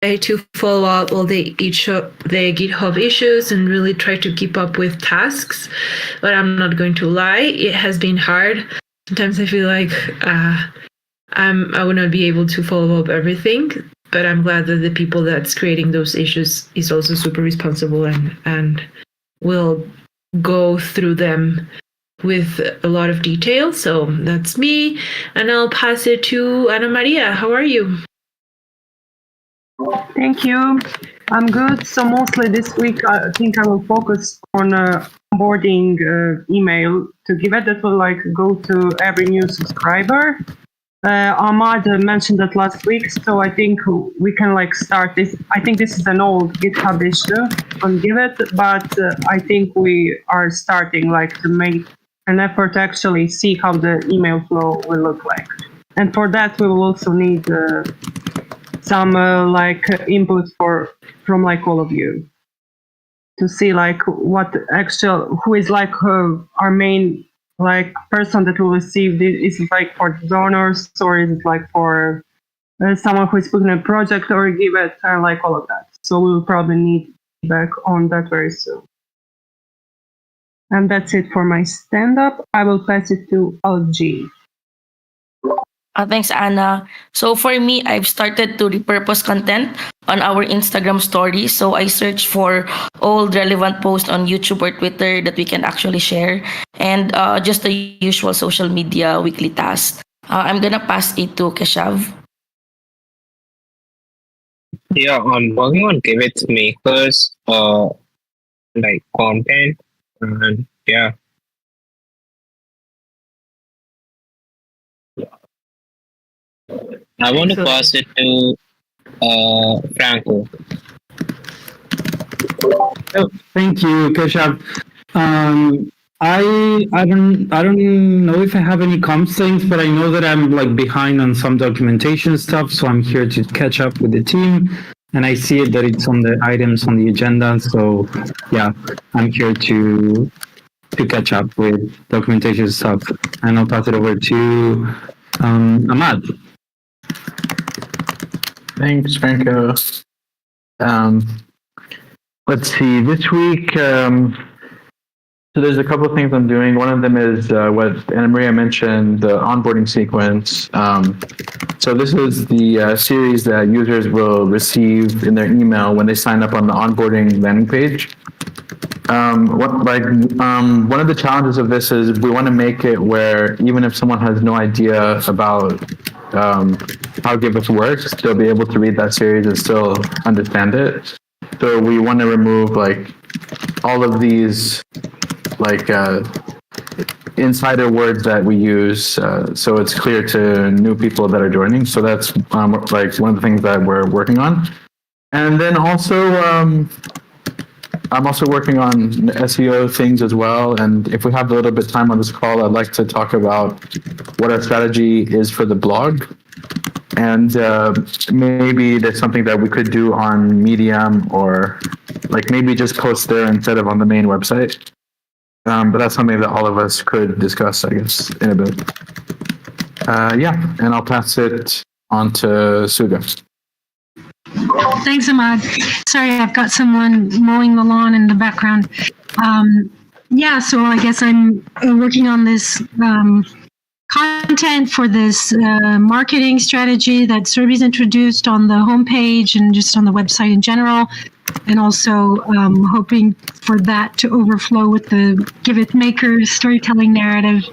to follow up all the GitHub issues and really try to keep up with tasks. But I'm not going to lie, it has been hard. Sometimes I feel like I would not be able to follow up everything. But I'm glad that the people that's creating those issues is also super responsible and will go through them with a lot of detail. So that's me. And I'll pass it to Ana Maria. How are you? Thank you. I'm good. So mostly this week, I think I will focus on onboarding email to Giveth that will go to every new subscriber. Ahmad mentioned that last week, so I think we can start this. I think this is an old GitHub issue on Giveth, but I think we are starting to make an effort to actually see how the email flow will look like. And for that, we will also need some input from all of you to see what who is our main person that will receive this. Is it for donors, or is it for someone who is putting a project or give it all of that. So we will probably need feedback on that very soon. And that's it for my stand-up. I will pass it to LG. Thanks, Anna. So for me, I've started to repurpose content on our Instagram stories. So I search for old relevant posts on YouTube or Twitter that we can actually share, and just the usual social media weekly tasks. I'm gonna pass it to Keshav. Yeah, I'm working on Giveth makers, content, and yeah. I want to pass it to Franco. Oh, thank you, Keshav. I don't know if I have any comms things, but I know that I'm behind on some documentation stuff, so I'm here to catch up with the team. And I see it that it's on the items on the agenda, so yeah, I'm here to catch up with documentation stuff. And I'll pass it over to Ahmad. Thanks, Franco. Let's see, this week, so there's a couple of things I'm doing. One of them is what Ana Maria mentioned, the onboarding sequence. So this is the series that users will receive in their email when they sign up on the onboarding landing page. One of the challenges of this is we want to make it where even if someone has no idea about how Giveth works, they'll be able to read that series and still understand it. So we want to remove all of these insider words that we use, so it's clear to new people that are joining. So that's one of the things that we're working on. And then also, I'm also working on SEO things as well. And if we have a little bit of time on this call, I'd like to talk about what our strategy is for the blog. And maybe there's something that we could do on Medium, or maybe just post there instead of on the main website. But that's something that all of us could discuss, I guess, in a bit. And I'll pass it on to Suga. Thanks, Ahmad. Sorry, I've got someone mowing the lawn in the background. So I guess I'm working on this content for this marketing strategy that Surbi's introduced on the homepage and just on the website in general. And also hoping for that to overflow with the Giveth Makers storytelling narrative.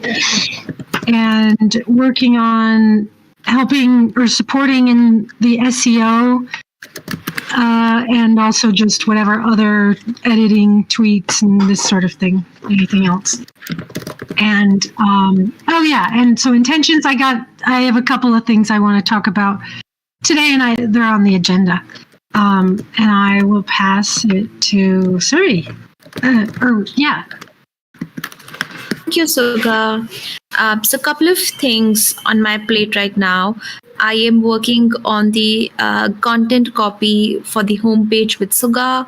And working on helping or supporting in the SEO, and also just whatever other editing, tweets, and this sort of thing, anything else. And and so intentions, I have a couple of things I want to talk about today, and they're on the agenda. And I will pass it to Suri. Thank you, Suga. So a couple of things on my plate right now. I am working on the content copy for the homepage with Suga.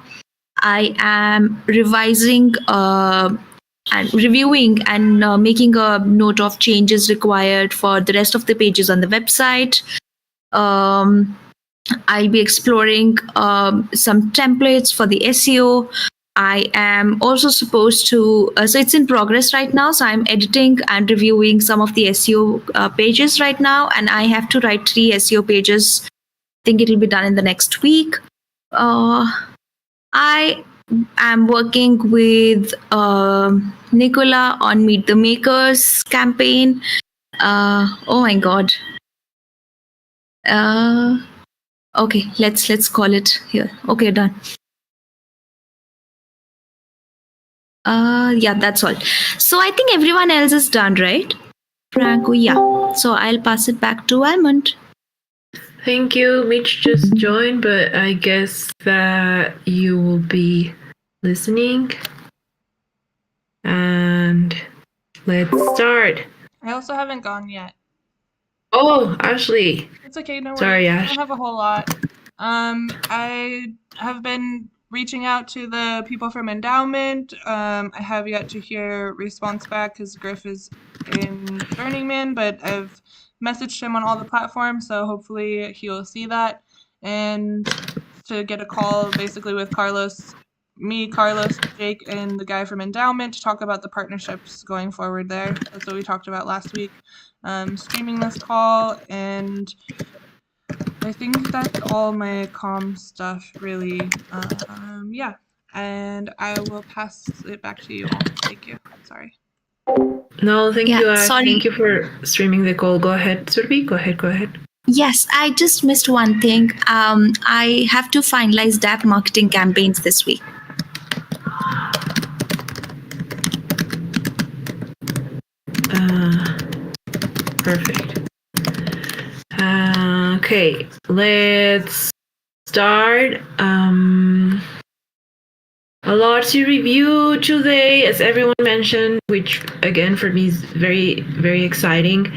I am revising and reviewing and making a note of changes required for the rest of the pages on the website. I'll be exploring some templates for the SEO. I am also supposed to, so it's in progress right now. So I'm editing and reviewing some of the SEO pages right now, and I have to write 3 SEO pages. I think it'll be done in the next week. I am working with Nicola on Meet the Makers campaign. Oh my God. Okay, let's call it here. Okay, done. Yeah, that's all. So I think everyone else is done, right? Franco, yeah. So I'll pass it back to Almond. Thank you. Mitch just joined, but I guess that you will be listening. And let's start. I also haven't gone yet. Oh, Ashley. It's okay, no worries. Sorry, I Ash. don't have a whole lot. I have been reaching out to the people from Endowment. I have yet to hear response back because Griff is in Burning Man, but I've messaged him on all the platforms, so hopefully he'll see that. And to get a call basically with Carlos, Jake, and the guy from Endowment to talk about the partnerships going forward there. That's what we talked about last week. Streaming this call, and I think that's all my comm stuff really. Yeah, and I will pass it back to you all. Thank you. Sorry. No, thank Yeah, you, Ash. sorry. Thank you for streaming the call. Go ahead, Surbi. Go ahead. Yes, I just missed one thing. I have to finalize DAP marketing campaigns this week. Perfect. Okay, let's start. A lot to review today, as everyone mentioned, which again for me is very, very exciting.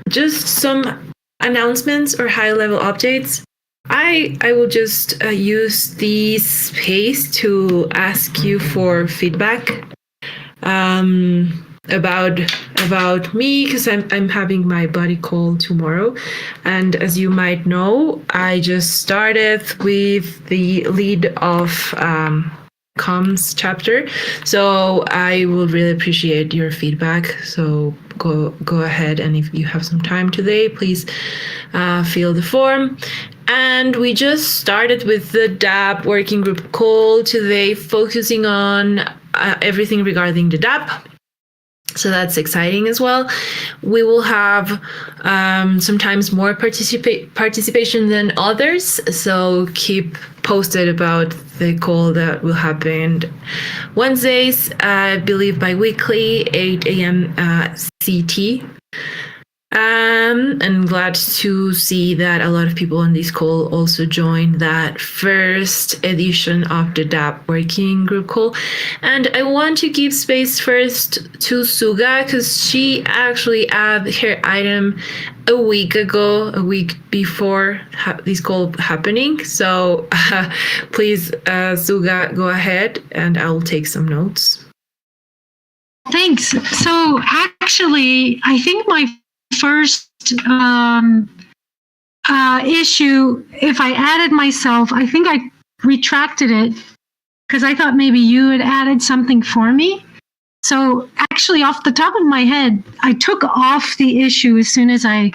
Just some announcements or high-level updates. I will just use this space to ask you for feedback about me, because I'm having my body call tomorrow, and as you might know, I just started with the lead of comms chapter, so I will really appreciate your feedback. So go ahead, and if you have some time today, please fill the form. And we just started with the DAP working group call today, focusing on everything regarding the DAP. So that's exciting as well. We will have sometimes more participation than others. So keep posted about the call that will happen Wednesdays, I believe bi-weekly, 8 a.m. CT. And glad to see that a lot of people on this call also joined that first edition of the DAP working group call. And I want to give space first to Suga, because she actually added her item a week before this call happening. So please, Suga, go ahead and I'll take some notes. Thanks. So actually, I think my first issue, if I added myself, I think I retracted it because I thought maybe you had added something for me. So actually, off the top of my head, I took off the issue as soon as I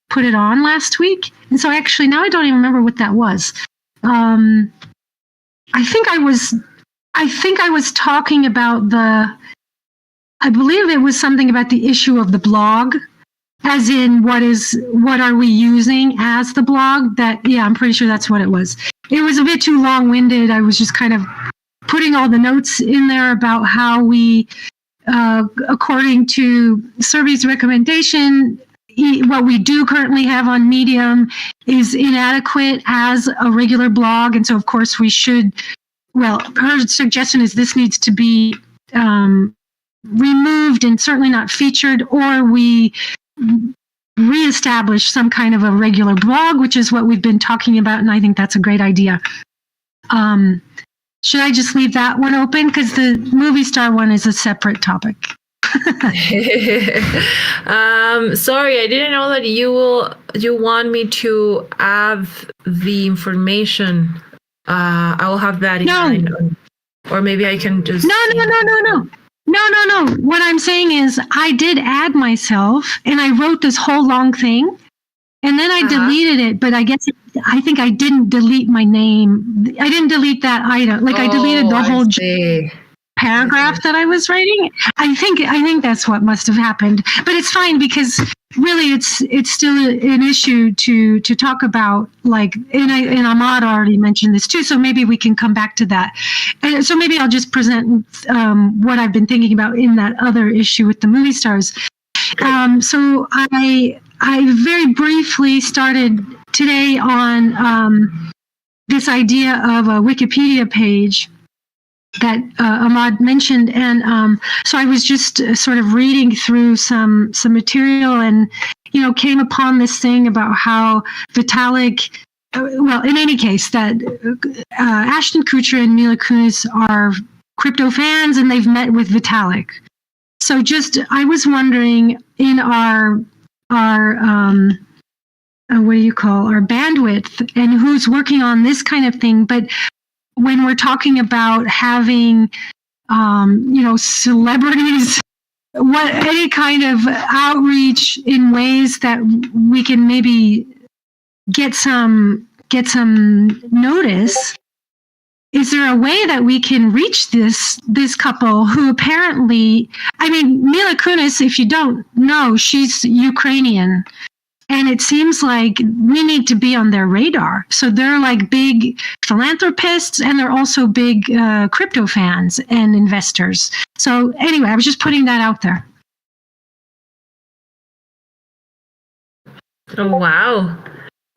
put it on last week. And so actually now I don't even remember what that was. I think I was talking about I believe it was something about the issue of the blog, as in what are we using as the blog? I'm pretty sure that's what it was. It was a bit too long-winded. I was just kind of putting all the notes in there about how we, according to Surbi's recommendation, what we do currently have on Medium is inadequate as a regular blog. And so, of course, we should, her suggestion is this needs to be removed and certainly not featured, or we reestablish some kind of a regular blog, which is what we've been talking about, and I think that's a great idea. Should I just leave that one open? Because the movie star one is a separate topic. Sorry, I didn't know that you want me to add the information. I will have that in mind. Or maybe I can just No. What I'm saying is I did add myself and I wrote this whole long thing and then I deleted it, but I think I didn't delete my name. I didn't delete that item. Like I deleted the whole paragraph that I was writing. I think that's what must have happened. But it's fine because really it's still an issue to talk about, like, and Ahmad already mentioned this too, so maybe we can come back to that. And so maybe I'll just present what I've been thinking about in that other issue with the movie stars. So I very briefly started today on this idea of a Wikipedia page that Ahmad mentioned, and so I was just sort of reading through some material, and came upon this thing about how Vitalik. Well, in any case, that Ashton Kutcher and Mila Kunis are crypto fans, and they've met with Vitalik. So, I was wondering in our what do you call our bandwidth, and who's working on this kind of thing, but when we're talking about having, celebrities, any kind of outreach in ways that we can maybe get some notice. Is there a way that we can reach this couple who apparently, Mila Kunis, if you don't know, she's Ukrainian. And it seems like we need to be on their radar. So they're like big philanthropists, and they're also big crypto fans and investors. So anyway, I was just putting that out there. Oh, wow.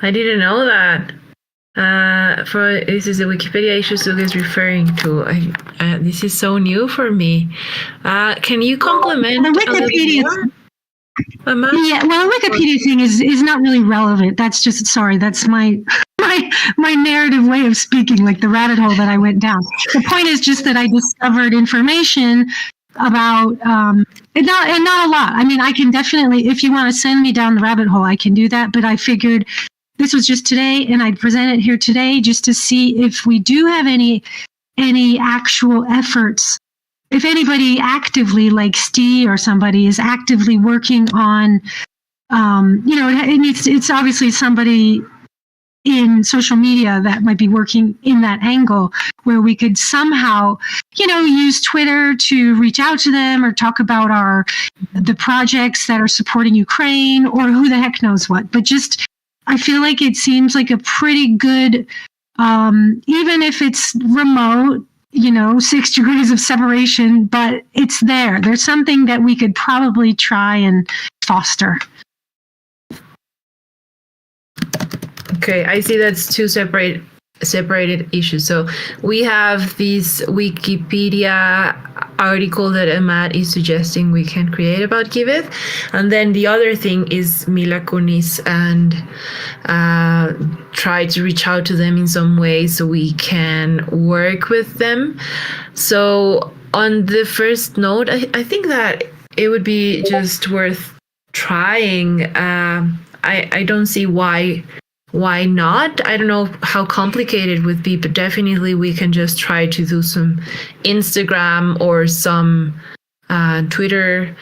I didn't know that. This is the Wikipedia issue Suga is referring to. This is so new for me. Can you complement the Wikipedia? Yeah, well, the Wikipedia thing is not really relevant. That's just, sorry, that's my narrative way of speaking, like the rabbit hole that I went down. The point is just that I discovered information about, and not a lot. I can definitely, if you want to send me down the rabbit hole, I can do that. But I figured this was just today, and I'd present it here today just to see if we do have any actual efforts. If anybody actively, like Steve or somebody, is actively working on, it's obviously somebody in social media that might be working in that angle where we could somehow, use Twitter to reach out to them or talk about the projects that are supporting Ukraine or who the heck knows what. But just, I feel like it seems like a pretty good, even if it's remote, 6 degrees of separation, but it's there. There's something that we could probably try and foster. Okay, I see that's two separated issues. So we have this Wikipedia article that Ahmad is suggesting we can create about Giveth, and then the other thing is Mila Kunis, and try to reach out to them in some way so we can work with them. So on the first note, I think that it would be just worth trying. I don't see why not. I don't know how complicated it would be, but definitely we can just try to do some Instagram or some Twitter.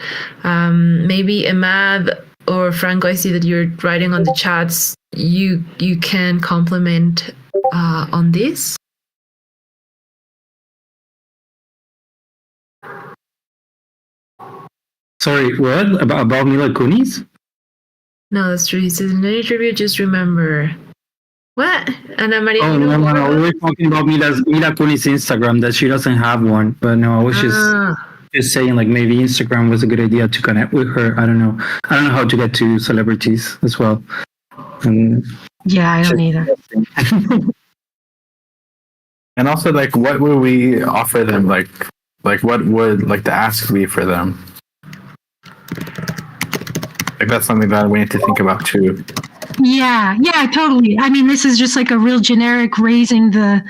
Maybe Ahmad or Franco, I see that you're writing on the chats. You can compliment on this. Sorry, what? About Mila Kunis? No, that's true. He says, in any tribute, just remember. What? Ana Maria. Oh, no. We were talking about Mila Kunis' Instagram, that she doesn't have one. But no, I was just saying, like, maybe Instagram was a good idea to connect with her. I don't know how to get to celebrities as well. Yeah, I don't either. And also, like, what would we offer them? Like what would, like, the ask be for them? Like, that's something that we need to think about too. Yeah, totally. This is just like a real generic raising the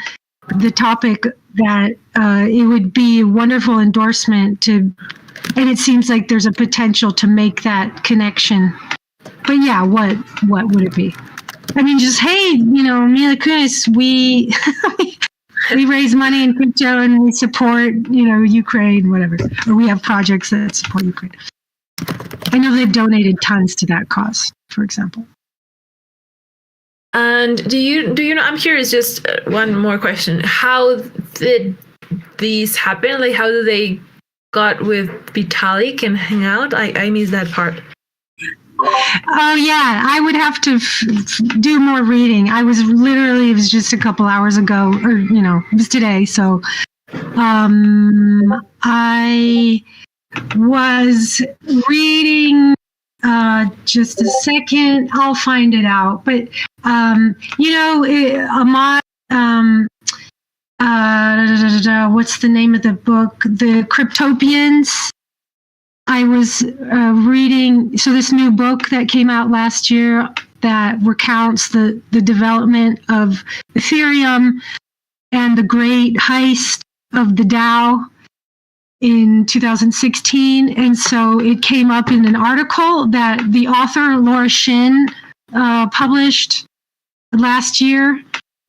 topic that it would be a wonderful endorsement to, and it seems like there's a potential to make that connection. But yeah, what would it be? I mean, just, hey, Mila Kunis, we we raise money in crypto and we support, Ukraine, whatever, or we have projects that support Ukraine. I know they've donated tons to that cause, for example. And do you know? I'm curious. Just one more question: how did these happen? Like, how do they got with Vitalik and hang out? I missed that part. Oh yeah, I would have to do more reading. It was just a couple hours ago, or it was today. So, I was reading. Just a second, I'll find it out. But Ahmad. What's the name of the book? The Cryptopians. I was reading, so this new book that came out last year that recounts the development of Ethereum and the great heist of the DAO in 2016. And so it came up in an article that the author, Laura Shin, published last year,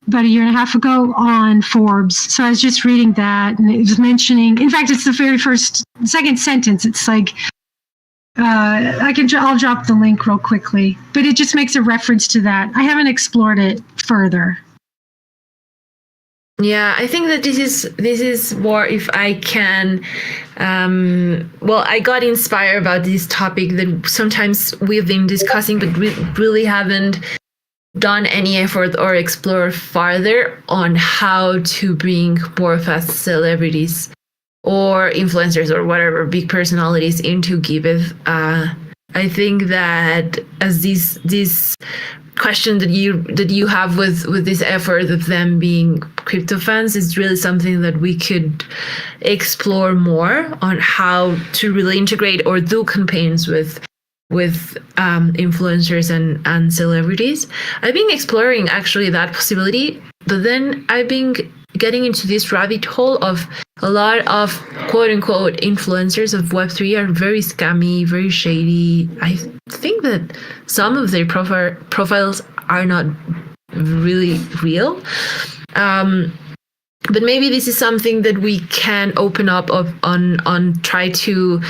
about a year and a half ago, on Forbes. So I was just reading that, and it was mentioning, in fact, it's the very second sentence. It's like, I'll drop the link real quickly, but it just makes a reference to that. I haven't explored it further. Yeah, I think that this is more, if I can, I got inspired about this topic that sometimes we've been discussing, but we really haven't done any effort or explore farther on how to bring more fast celebrities or influencers or whatever big personalities into Giveth. I think that as this question that you have with this effort of them being crypto fans is really something that we could explore more on how to really integrate or do campaigns with influencers and celebrities. I've been exploring actually that possibility, but then I've been getting into this rabbit hole of a lot of quote unquote influencers of Web3 are very scammy, very shady. I think that some of their profiles are not really real. But maybe this is something that we can open up on try to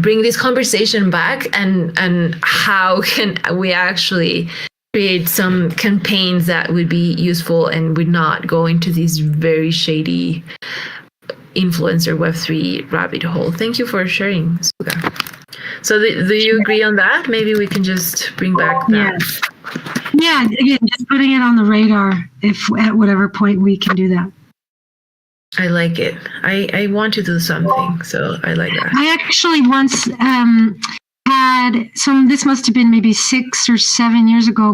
bring this conversation back and how can we actually create some campaigns that would be useful and would not go into this very shady influencer Web3 rabbit hole. Thank you for sharing, Suga. So do you agree on that? Maybe we can just bring back that. Yeah, again, just putting it on the radar if at whatever point we can do that. I like it. I want to do something, so I like that. I actually once had this must have been maybe 6 or 7 years ago.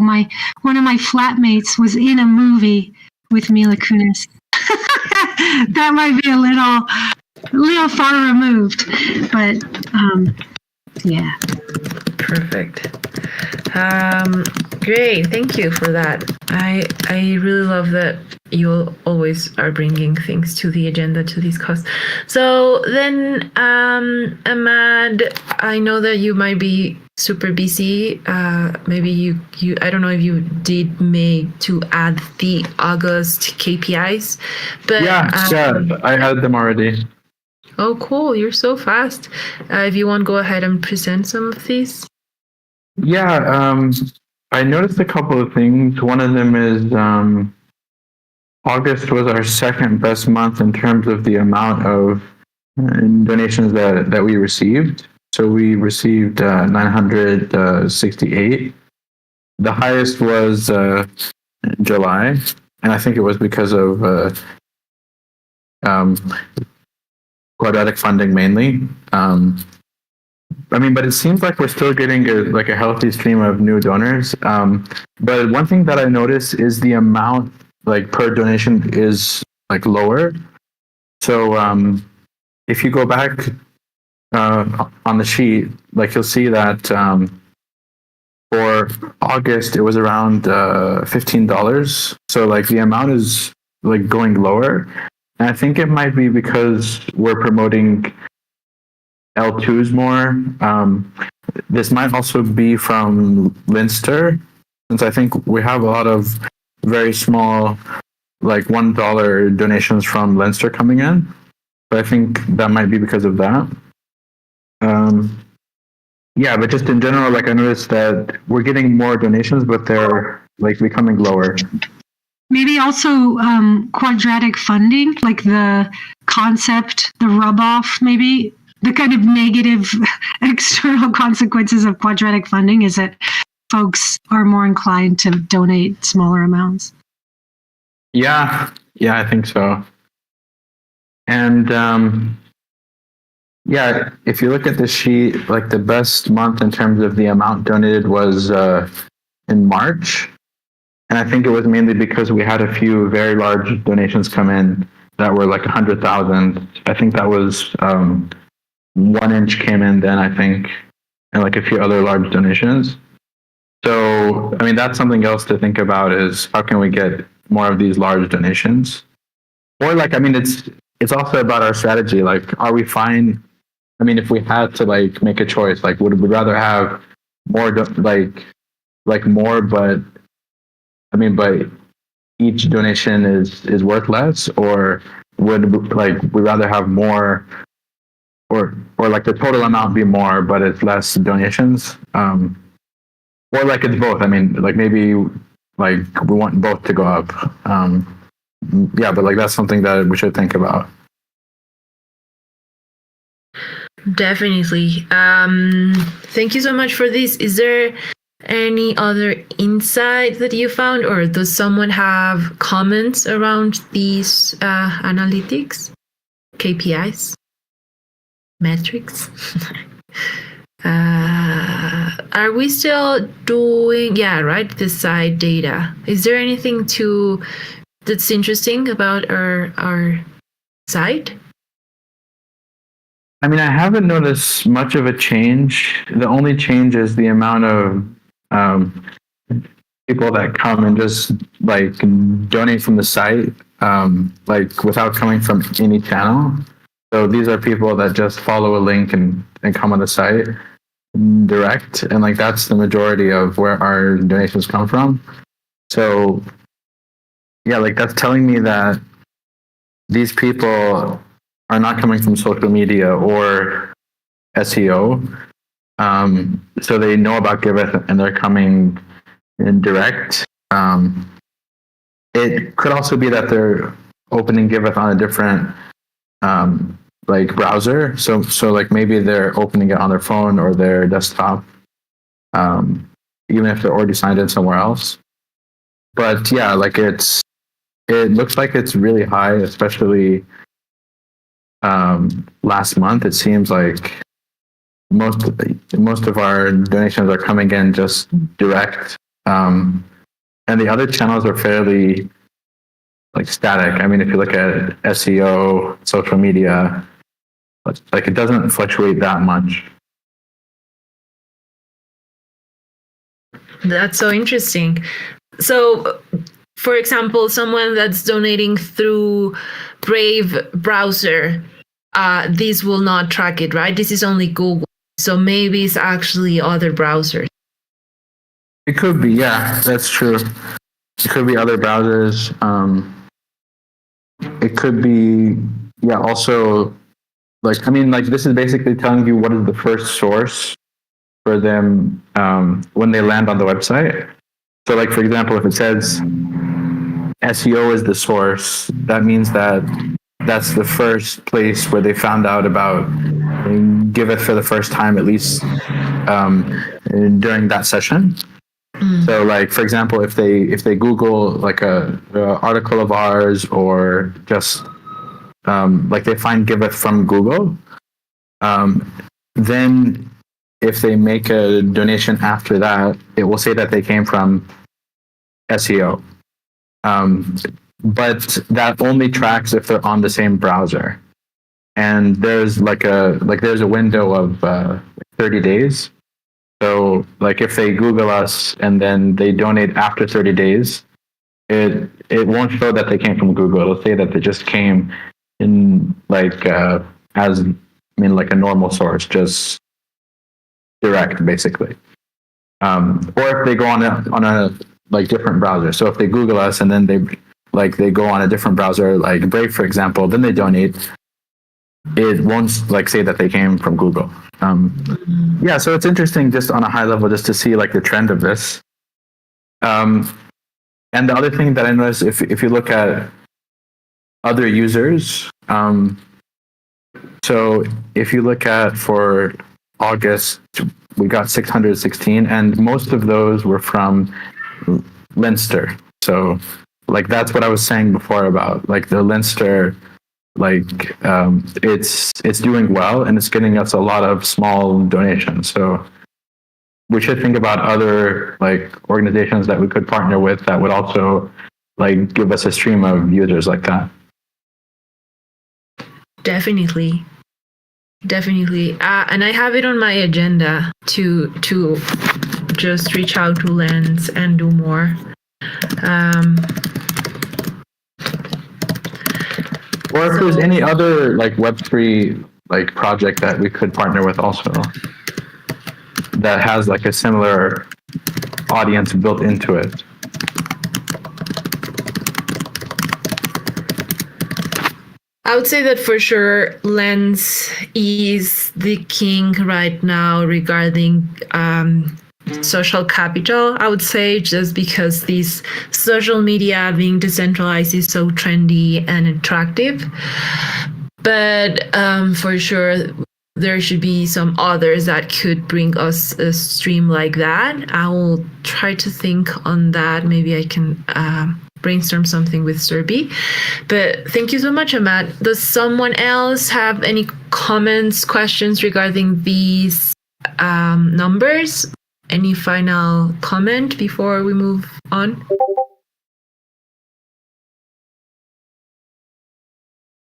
One of my flatmates was in a movie with Mila Kunis. That might be a little far removed, but yeah. Perfect. Great. Thank you for that. I really love that you always are bringing things to the agenda to discuss. So then, Ahmad, I know that you might be super busy. Maybe you I don't know if you did make to add the August KPIs, but yeah, I had them already. Oh, cool. You're so fast. If you want, go ahead and present some of these. Yeah, I noticed a couple of things. One of them is August was our second best month in terms of the amount of donations that we received. So we received 968. The highest was July, and I think it was because of quadratic funding mainly. But it seems like we're still getting a healthy stream of new donors. But one thing that I noticed is the amount per donation is lower. So if you go back on the sheet, you'll see that for August it was around $15. So the amount is going lower. And I think it might be because we're promoting L2s more. This might also be from Leinster, since I think we have a lot of very small, like $1 donations from Leinster coming in. So I think that might be because of that. Yeah, but just in general, like I noticed that we're getting more donations, but they're like becoming lower. Maybe also quadratic funding, like the concept, the rub-off, maybe the kind of negative external consequences of quadratic funding is that folks are more inclined to donate smaller amounts. Yeah, I think so. And yeah, if you look at the sheet, like the best month in terms of the amount donated was in March. And I think it was mainly because we had a few very large donations come in that were like 100,000. I think that was 1 inch came in then, I think, and like a few other large donations. So, I mean, that's something else to think about is how can we get more of these large donations? Or like, I mean, it's also about our strategy. Like, are we fine? I mean, if we had to like make a choice, like would we rather have more, like more, but I mean, but each donation is worth less, or would like we rather have more, or like the total amount be more, but it's less donations, or like it's both. I mean, like maybe like we want both to go up. Yeah, but like that's something that we should think about. Definitely. Thank you so much for this. Is there any other insight that you found, or does someone have comments around these analytics, KPIs, metrics? Are we still doing, the side data? Is there anything that's interesting about our site? I mean, I haven't noticed much of a change. The only change is the amount of people that come and just like donate from the site, like without coming from any channel. So these are people that just follow a link and come on the site direct, and like that's the majority of where our donations come from. So yeah, like that's telling me that these people are not coming from social media or SEO. So they know about Giveth and they're coming in direct. It could also be that they're opening Giveth on a different like browser. So like maybe they're opening it on their phone or their desktop, even if they're already signed in somewhere else. But yeah, like it looks like it's really high, especially last month. It seems like most of our donations are coming in just direct, and the other channels are fairly like static. I mean, if you look at SEO, social media, like it doesn't fluctuate that much. That's so interesting. So, for example, someone that's donating through Brave browser, this will not track it, right? This is only Google. So maybe it's actually other browsers. It could be, yeah, that's true. It could be other browsers. It could be, yeah, also, like, I mean, like, this is basically telling you what is the first source for them when they land on the website. So, like, for example, if it says SEO is the source, that means that that's the first place where they found out about Giveth for the first time, at least during that session. So, like, for example, if they Google like a article of ours, or just like they find Giveth from Google, then if they make a donation after that, it will say that they came from SEO. But that only tracks if they're on the same browser. And there's there's a window of 30 days. So like if they Google us and then they donate after 30 days, it won't show that they came from Google. It'll say that they just came in like as mean like a normal source, just direct basically. Or if they go on a like different browser. So if they Google us and then they go on a different browser, like Brave, for example, then they donate. It won't like say that they came from Google. Yeah, so it's interesting just on a high level just to see like the trend of this. And the other thing that I noticed, if you look at other users, so if you look at for August, we got 616, and most of those were from Leinster. So like that's what I was saying before about like the Leinster, like it's doing well and it's getting us a lot of small donations. So we should think about other like organizations that we could partner with that would also like give us a stream of users like that. Definitely. And I have it on my agenda to just reach out to Lens and do more. Or if there's any other like Web3 like project that we could partner with also that has like a similar audience built into it. I would say that for sure, Lens is the king right now regarding social capital. I would say just because this social media being decentralized is so trendy and attractive. But for sure, there should be some others that could bring us a stream like that. I will try to think on that. Maybe I can brainstorm something with Serbi. But thank you so much, Ahmad. Does someone else have any comments, questions regarding these numbers? Any final comment before we move on?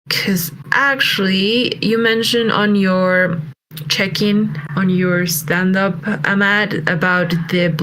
Because actually, you mentioned on your check-in, on your stand-up, Ahmad, about the